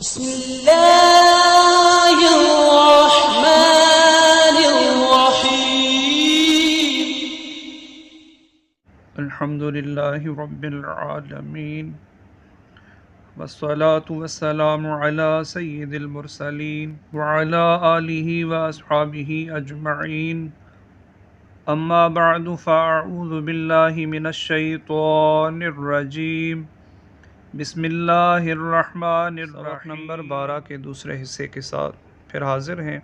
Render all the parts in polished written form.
بسم الله الرحمن الرحيم الحمد لله رب العالمين والصلاة والسلام على سيد المرسلين وعلى آله وأصحابه أجمعين أما بعد فأعوذ بالله من الشيطان الرجيم بسم اللہ الرحمن الرحیم۔ سبق نمبر 12 کے دوسرے حصے کے ساتھ پھر حاضر ہیں۔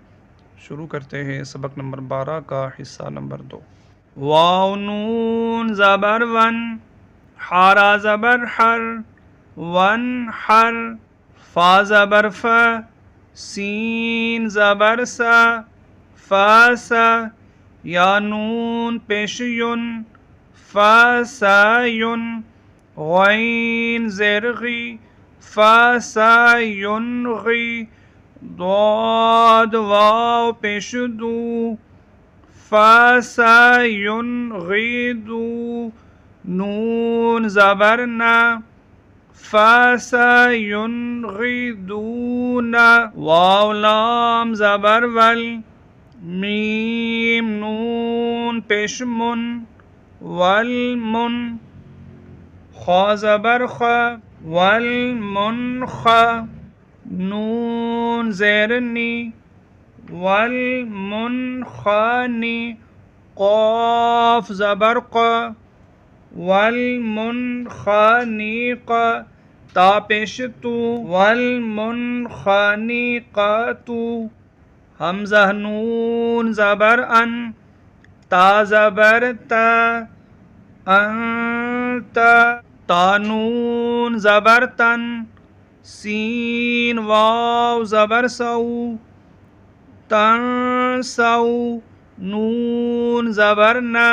شروع کرتے ہیں سبق نمبر 12 کا حصہ نمبر 2۔ واو نون زبر ون، حارا زبر حر، ون حر، فا زبر ف، سین زبر سا، فا سا، یا نون پیش یون، فا سا یون، غین زیر غی، فا سا یون غی، ضاد واو پیش دو، فا سا یون غی دو، نون زبر نا، فا سا یون غی دونا، واو لام زبر ول، میم نون پیش من، والمن، خا زبر خا، والمنخ، نون زیر نی، والمنخنی، قاف زبر قا، والمنخنیق، تا پیش تو، والمنخنیقۃ، حمزہ نون زبر ان، تا زبر تا، انت، تا نون زبر تن، سین واو زبر سو، تنسو، نون زبر نا،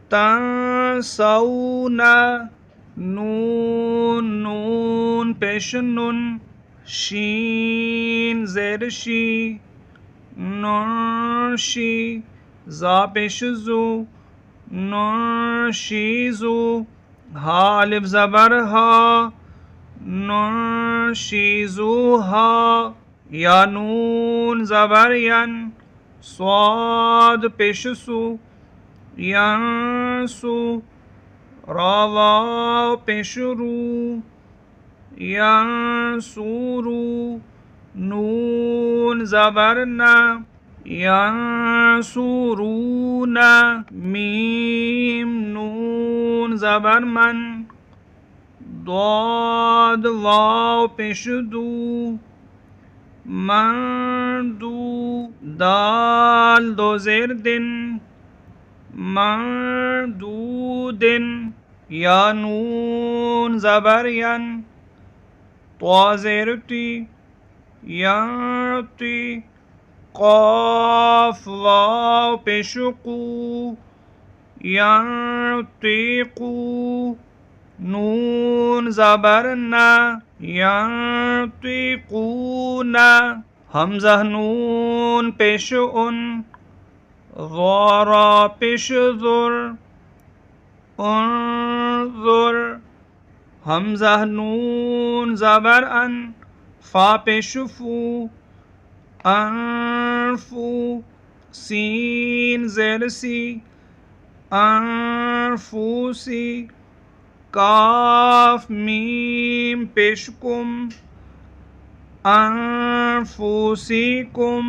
تنسونا، نون پیش نن، شین زیر شی، ننشی، زا پیش زو، ننشیزو، ہا الف زبر ہا، ننشیزوہا، یا نون زبر ین، صاد پیش سو، ینسو، را واو پیش رو، ینسورو، نون زبر نا، ینسورونا، میم نون زبر من، ضاد واو پیش دو، من دو، دال دو زیر دن، من دو دن، یا نون زبر ین، طا زیر تی، ینتی، قاف واو پیش قو، ینطیقو، نون زبر نا، ینطیقونا، حمزہ نون پیش ان، ضارا پیش ذر، انظر، حمزہ نون زبر ان، فا پیش فو، انفو، سین زیر سی، انفوسی، کاف میم پیش کم، انفوسیکم،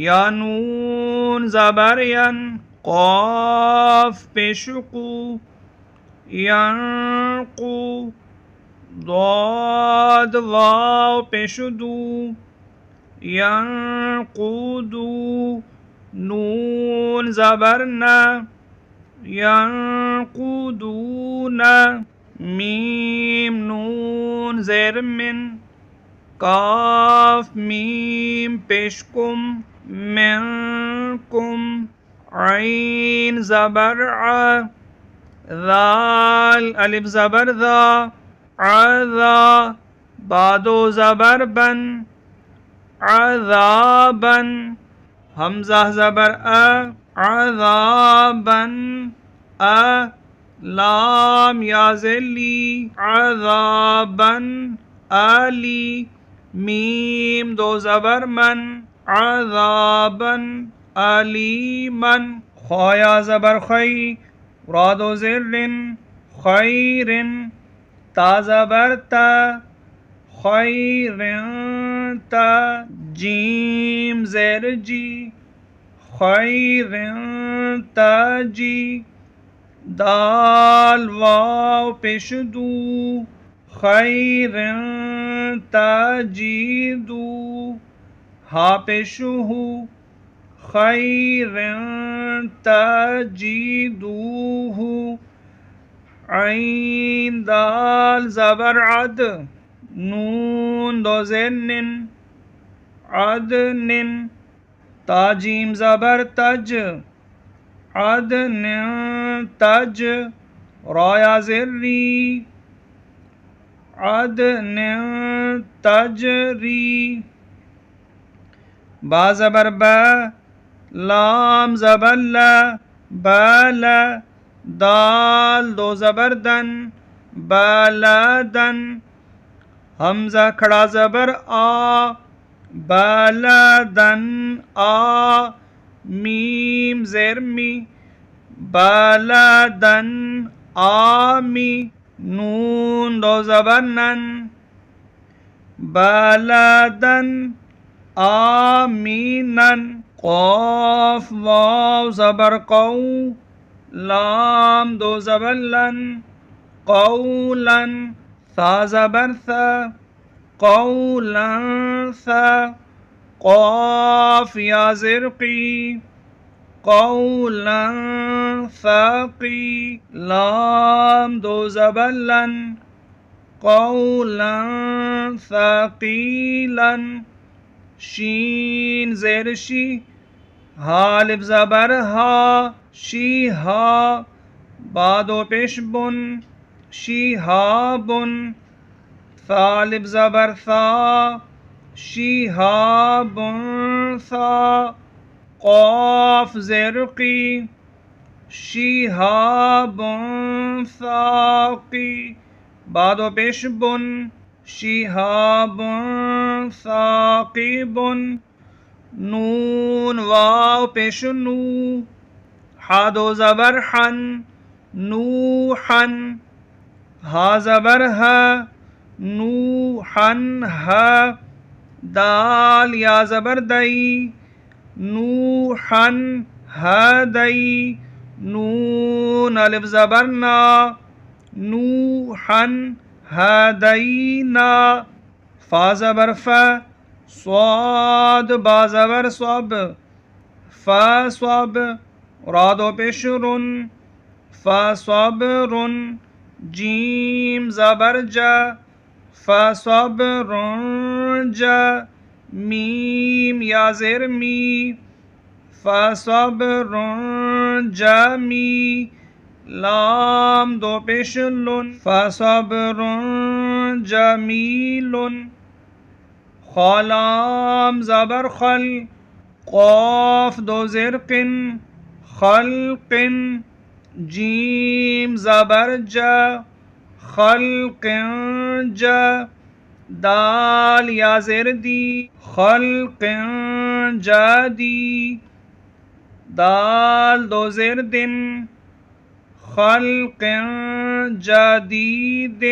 یا نون زبر ین، قاف پیش قو، ینقو، ضاد واو پیش دو، ینقودو، نون زبر نا، ینقودونا، میم نون زیر من، کاف میم پیش کم، منکم، عین زبر ع، ذال الف زبر ذا، عذا، بادو زبر بن، عذابا، حمزہ زبر عذابا، لام یا ذلی، عذابا آلی، میم دو زبر من عذابا علیما خا یا زبر خی را دو زر خیر تا زبر تا خیر تا جیم زیر جی خیر تا جی دال واو پیش دو خیر تجدو ہا پیش ہو خیر تجدوه عین دال زبر عد نون دو زن عدن تا جیم زبر تج عدن تج را یا زری عدن تجری با زبر با لام زبر لا بالا دال دو زبر دن بالادن حمزہ کھڑا زبر آ بالادن آ میم زیر می بالادن آمی نون دو زبر نن بالادن آمینن قاف واو زبر قو لام دو زبر لن قولن ثا زبر ثا قولن ثا قاف یا زرقی قولن ثاقی لام دو زبر لن قولن ثقیلن شین زیر شی حالف زبر ہا شی ہا بادو پیش بن شی ہا بن ثالف زبر ثا شی ہا بن ثا قاف زیر قی شی ہا بن ثاقی بادو پیش بن شہاب ثاقب نون واو پیش نو ہا دو زبر حن نوحن ہا زبر ہا نوحن ہا دال یا زبر دئی نوحن ہا دئی نون الف زبر نا نوحن ہدینا فا زبر فا صاد با زبر صب فا صب را دو پیش رن فا صبر جیم زبر جا فا صبر جا میم یا زیر می فا صبر جا می لام دو پیش لن فصبر جمیل خلام زبر خل قاف دو زرق خلق جیم زبر جا خلق جا دال یا زر دی خلق جادی دال دو زر دن خلق جدید